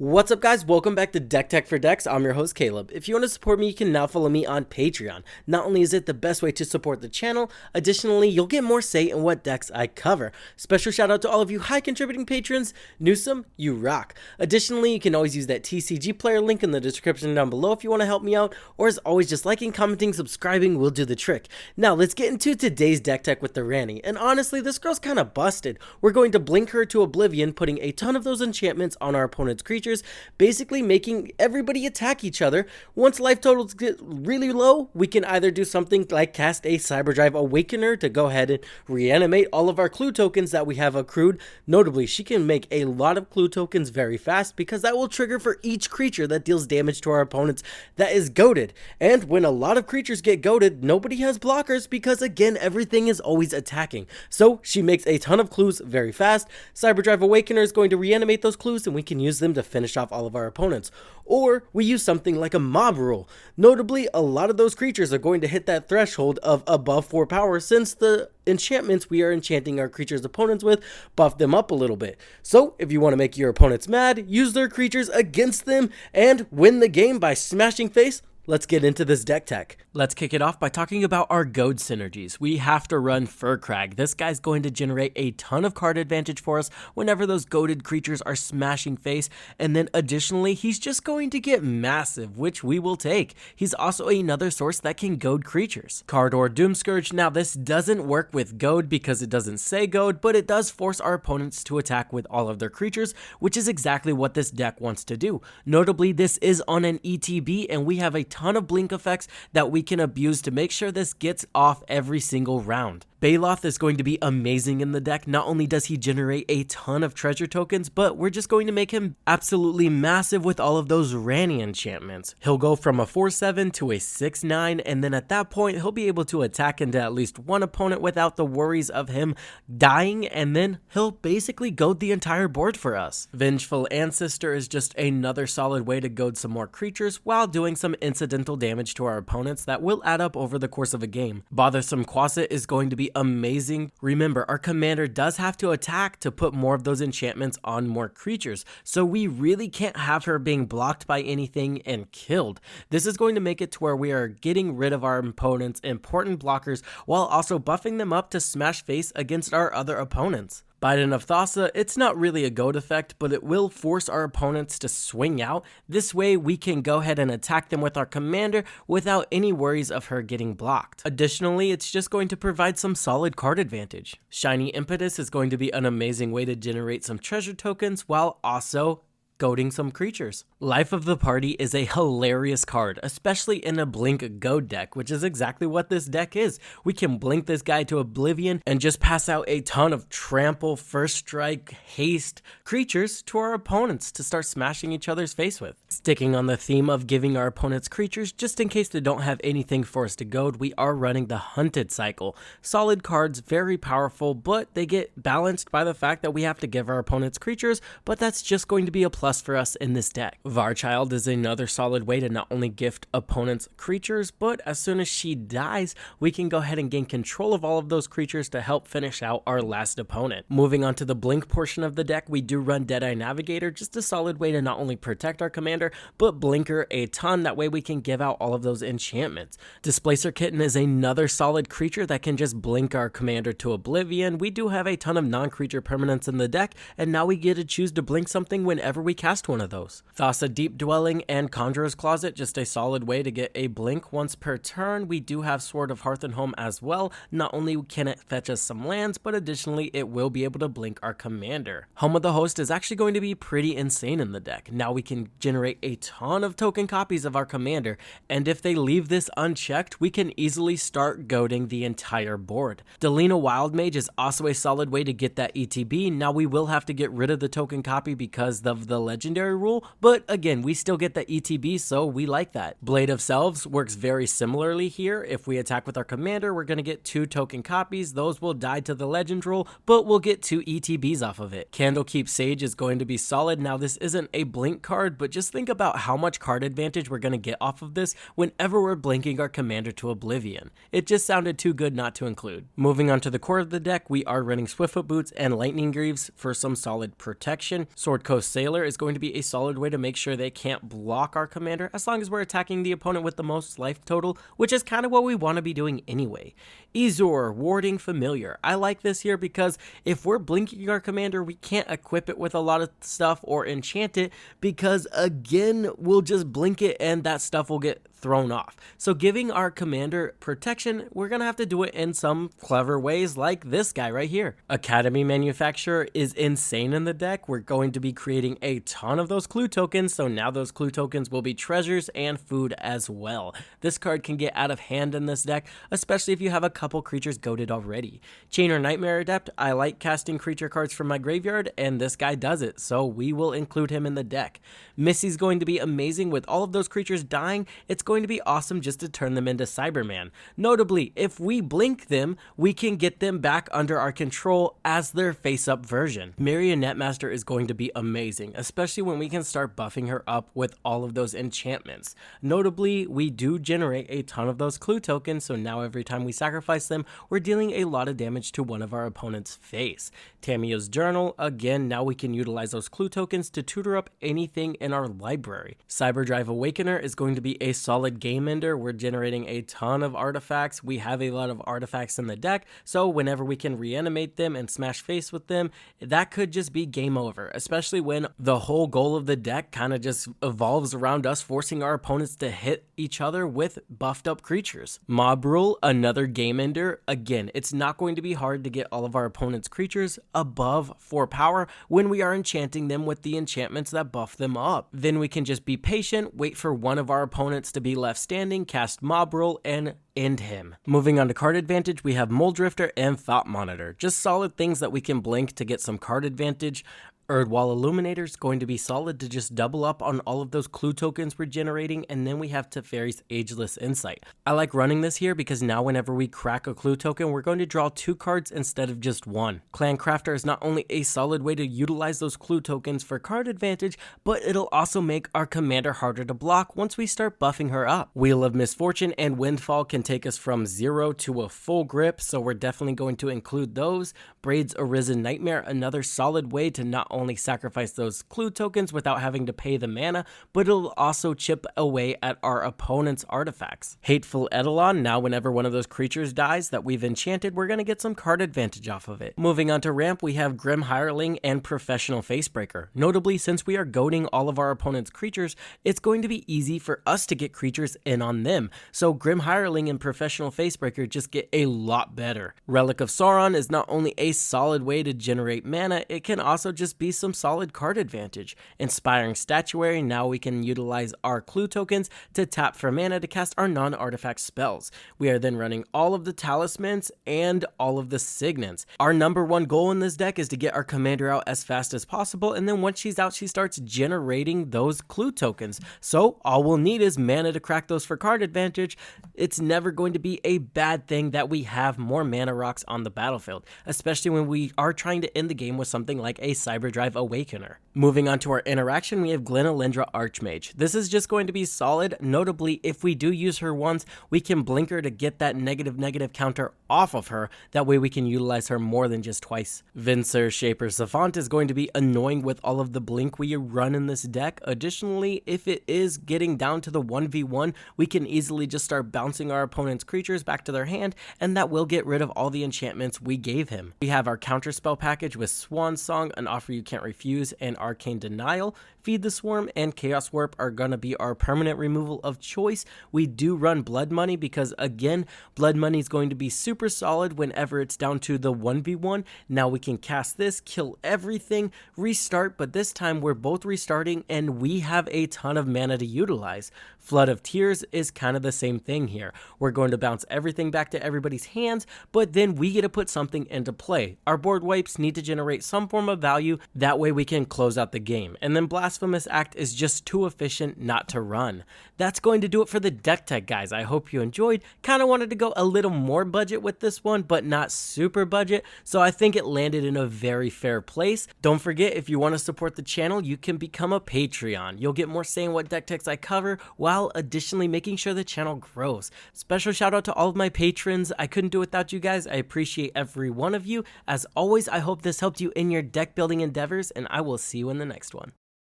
What's up guys, welcome back to Deck Tech for Decks. I'm your host Caleb. If you want to support me, you can now follow me on Patreon. Not only is it the best way to support the channel, additionally you'll get more say in what decks I cover. Special shout out to all of you high contributing patrons. Newsome, you rock. Additionally, you can always use that TCGplayer link in the description down below if you want to help me out, or as always just liking, commenting, subscribing will do the trick. Now let's get into today's Deck Tech with the Rani, and honestly this girl's kinda busted. We're going to blink her to oblivion, putting a ton of those enchantments on our opponent's creatures, basically making everybody attack each other. Once life totals get really low, we can either do something like cast a Cyberdrive Awakener to go ahead and reanimate all of our clue tokens that we have accrued. Notably, she can make a lot of clue tokens very fast because that will trigger for each creature that deals damage to our opponents that is goated. And when a lot of creatures get goated, nobody has blockers because again, everything is always attacking. So she makes a ton of clues very fast. Cyberdrive Awakener is going to reanimate those clues and we can use them to finish off all of our opponents. Or we use something like a mob rule. Notably, a lot of those creatures are going to hit that threshold of above 4 power since the enchantments we are enchanting our creatures' opponents with buff them up a little bit. So if you want to make your opponents mad, use their creatures against them and win the game by smashing face. Let's get into this deck tech. Let's kick it off by talking about our goad synergies. We have to run Furcrag. This guy's going to generate a ton of card advantage for us whenever those goaded creatures are smashing face, and then additionally he's just going to get massive, which we will take. He's also another source that can goad creatures. Cardor Doomscourge. Now this doesn't work with goad because it doesn't say goad, but it does force our opponents to attack with all of their creatures, which is exactly what this deck wants to do. Notably, this is on an ETB and we have a ton of blink effects that we can abuse to make sure this gets off every single round. Baloth is going to be amazing in the deck. Not only does he generate a ton of treasure tokens, but we're just going to make him absolutely massive with all of those Rani enchantments. He'll go from a 4/7 to a 6/9, and then at that point he'll be able to attack into at least one opponent without the worries of him dying, and then he'll basically goad the entire board for us. Vengeful Ancestor is just another solid way to goad some more creatures while doing some incidental damage to our opponents that will add up over the course of a game. Bothersome Quasit is going to be amazing. Remember, our commander does have to attack to put more of those enchantments on more creatures, so we really can't have her being blocked by anything and killed. This is going to make it to where we are getting rid of our opponent's important blockers while also buffing them up to smash face against our other opponents. Biden of Thassa, it's not really a goad effect, but it will force our opponents to swing out. This way we can go ahead and attack them with our commander without any worries of her getting blocked. Additionally, it's just going to provide some solid card advantage. Shiny Impetus is going to be an amazing way to generate some treasure tokens while also goading some creatures. Life of the Party is a hilarious card, especially in a blink goad deck, which is exactly what this deck is. We can blink this guy to oblivion and just pass out a ton of trample, first strike, haste creatures to our opponents to start smashing each other's face with. Sticking on the theme of giving our opponents creatures, just in case they don't have anything for us to goad, we are running the Hunted cycle. Solid cards, very powerful, but they get balanced by the fact that we have to give our opponents creatures, but that's just going to be a plus for us in this deck. Varchild is another solid way to not only gift opponents creatures, but as soon as she dies, we can go ahead and gain control of all of those creatures to help finish out our last opponent. Moving on to the blink portion of the deck, we do run Deadeye Navigator, just a solid way to not only protect our commander, but blink her a ton. That way we can give out all of those enchantments. Displacer Kitten is another solid creature that can just blink our commander to oblivion. We do have a ton of non-creature permanents in the deck, and now we get to choose to blink something whenever we cast one of those. Thassa Deep Dwelling and Conjurer's Closet, just a solid way to get a blink once per turn. We do have Sword of Hearth and Home as well. Not only can it fetch us some lands, but additionally it will be able to blink our commander. Home of the Host is actually going to be pretty insane in the deck. Now we can generate a ton of token copies of our commander, and if they leave this unchecked, we can easily start goading the entire board. Delina Wildmage is also a solid way to get that ETB. Now we will have to get rid of the token copy because of the legendary rule, but again, we still get the ETB, so we like that. Blade of Selves works very similarly here. If we attack with our commander, we're going to get 2 token copies. Those will die to the legend rule, but we'll get 2 ETBs off of it. Candlekeep Sage is going to be solid. Now this isn't a blink card, but just think about how much card advantage we're going to get off of this whenever we're blinking our commander to oblivion. It just sounded too good not to include. Moving on to the core of the deck, we are running Swiftfoot Boots and Lightning Greaves for some solid protection. Sword Coast Sailor is going to be a solid way to make sure they can't block our commander as long as we're attacking the opponent with the most life total, which is kind of what we want to be doing anyway. Ezor, Warding Familiar. I like this here because if we're blinking our commander, we can't equip it with a lot of stuff or enchant it because, again, we'll just blink it and that stuff will get thrown off. So giving our commander protection, we're gonna have to do it in some clever ways like this guy right here. Academy Manufacturer is insane in the deck. We're going to be creating a ton of those clue tokens, so now those clue tokens will be treasures and food as well. This card can get out of hand in this deck, especially if you have a couple creatures goated already. Chainer Nightmare Adept, I like casting creature cards from my graveyard, and this guy does it, so we will include him in the deck. Missy's going to be amazing with all of those creatures dying. It's going to be awesome just to turn them into Cyberman. Notably, if we blink them, we can get them back under our control as their face-up version. Marionette Master is going to be amazing, especially when we can start buffing her up with all of those enchantments. Notably, we do generate a ton of those clue tokens, so now every time we sacrifice them, we're dealing a lot of damage to one of our opponent's face. Tamiyo's Journal, again, now we can utilize those clue tokens to tutor up anything in our library. Cyberdrive Awakener is going to be a solid game ender. We're generating a ton of artifacts. We have a lot of artifacts in the deck, so whenever we can reanimate them and smash face with them, that could just be game over, especially when the whole goal of the deck kind of just evolves around us forcing our opponents to hit each other with buffed up creatures. Mob Rule, another game ender. Again, it's not going to be hard to get all of our opponent's creatures above 4 power when we are enchanting them with the enchantments that buff them up. Then we can just be patient, wait for one of our opponents to be left standing, cast Mob Rule, and end him. Moving on to card advantage, we have Mole Drifter and Thought Monitor. Just solid things that we can blink to get some card advantage. Erdwall Illuminator is going to be solid to just double up on all of those clue tokens we're generating, and then we have Teferi's Ageless Insight. I like running this here because now whenever we crack a clue token, we're going to draw 2 cards instead of just 1. Clan Crafter is not only a solid way to utilize those clue tokens for card advantage, but it'll also make our commander harder to block once we start buffing her up. Wheel of Misfortune and Windfall can take us from 0 to a full grip, so we're definitely going to include those. Braid's Arisen Nightmare, another solid way to not only sacrifice those clue tokens without having to pay the mana, but it'll also chip away at our opponent's artifacts. Hateful Eidolon, now whenever one of those creatures dies that we've enchanted, we're going to get some card advantage off of it. Moving on to ramp, we have Grim Hireling and Professional Facebreaker. Notably, since we are goading all of our opponent's creatures, it's going to be easy for us to get creatures in on them, so Grim Hireling and Professional Facebreaker just get a lot better. Relic of Sauron is not only a solid way to generate mana, it can also just be some solid card advantage. Inspiring Statuary, now we can utilize our clue tokens to tap for mana to cast our non-artifact spells. We are then running all of the talismans and all of the signets. Our number one goal in this deck is to get our commander out as fast as possible, and then once she's out, she starts generating those clue tokens. So all we'll need is mana to crack those for card advantage. It's never going to be a bad thing that we have more mana rocks on the battlefield, especially when we are trying to end the game with something like a Cyberdrive Awakener. Moving on to our interaction, we have Glenalindra Archmage. This is just going to be solid. Notably, if we do use her once, we can blink her to get that negative counter off of her. That way we can utilize her more than just twice. Vincer Shaper Savant is going to be annoying with all of the blink we run in this deck. Additionally, if it is getting down to the 1v1, we can easily just start bouncing our opponent's creatures back to their hand, and that will get rid of all the enchantments we gave him. We have our counterspell package with Swan Song, An Offer You Can't Refuse, and Arcane Denial. Feed the Swarm and Chaos Warp are going to be our permanent removal of choice. We do run Blood Money because, again, Blood Money is going to be super solid whenever it's down to the 1v1. Now we can cast this, kill everything, restart, but this time we're both restarting and we have a ton of mana to utilize. Flood of Tears is kind of the same thing here. We're going to bounce everything back to everybody's hands, but then we get to put something into play. Our board wipes need to generate some form of value, that way we can close out the game. And then Blasphemous Act is just too efficient not to run. That's going to do it for the deck tech, guys. I hope you enjoyed. Kind of wanted to go a little more budget with this one, but not super budget, so I think it landed in a very fair place. Don't forget, if you want to support the channel, you can become a Patreon. You'll get more say in what deck techs I cover, while additionally making sure the channel grows. Special shout out to all of my patrons. I couldn't do it without you guys. I appreciate every one of you. As always, I hope this helped you in your deck building endeavors, and I will see you in the next one.